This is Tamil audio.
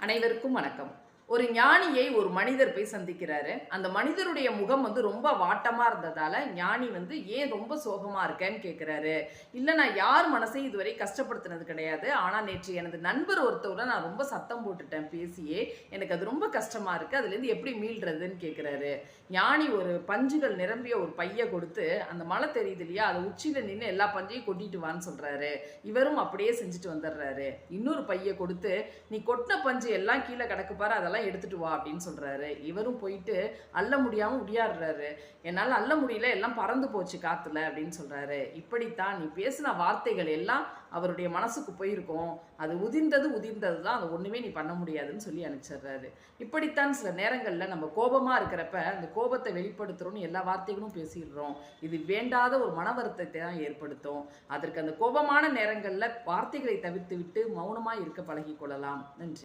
அனைவருக்கும் வணக்கம். ஒரு ஞானியை ஒரு மனிதர் போய் சந்திக்கிறாரு. அந்த மனிதருடைய முகம் ரொம்ப வாட்டமா இருந்ததால, ஞானி "ஏன் ரொம்ப சோகமா இருக்கேன்னு?" கேட்கிறாரு. "இல்ல, நான் யார் மனசையும் இதுவரை கஷ்டப்படுத்தினது கிடையாது. ஆனா நேற்று எனது நண்பர் ஒருத்தரோட நான் ரொம்ப சத்தம் போட்டுட்டேன் பேசியே. எனக்கு அது ரொம்ப கஷ்டமா இருக்கு. அதுலேருந்து எப்படி மீள்றதுன்னு?" கேட்கிறாரு. ஞானி ஒரு பஞ்சுகள் நிரம்பிய ஒரு பைய கொடுத்து, அந்த மலை தெரியுது இல்லையா? அது உச்சியில நின்னு எல்லா பஞ்சையும் கொட்டிட்டு வான்னு சொல்றாரு. இவரும் அப்படியே செஞ்சுட்டு வந்துடுறாரு. இன்னொரு பைய கொடுத்து, "நீ கொட்டின பஞ்சு எல்லாம் கீழ கிடக்கு பாரு, அதெல்லாம் எடுத்துட்டு வா" அப்படின்னு சொல்றாரு. இவரும் போயிட்டு அள்ள முடியாம உடையாடுறாரு. "என்னால அள்ள முடியல, எல்லாம் பறந்து போச்சு காத்துல" அப்படின்னு சொல்றாரு. இப்படித்தான் நீ பேசின வார்த்தைகள் எல்லாம் அவருடைய மனசுக்கு போயிருக்கும். அது உதிர்ந்தது உதிர்ந்தது தான், அது ஒண்ணுமே நீ பண்ண முடியாதுன்னு சொல்லி அனுப்பிச்சிடுறாரு. இப்படித்தான் சில நேரங்கள்ல நம்ம கோபமா இருக்கிறப்ப அந்த கோபத்தை வெளிப்படுத்துறோம்னு எல்லா வார்த்தைகளும் பேசிடுறோம். இது வேண்டாத ஒரு மன வருத்தத்தை தான் ஏற்படுத்தும். அதற்கு அந்த கோபமான நேரங்கள்ல வார்த்தைகளை தவிர்த்து விட்டு மௌனமாய் இருக்க பழகிக் கொள்ளலாம். நன்றி.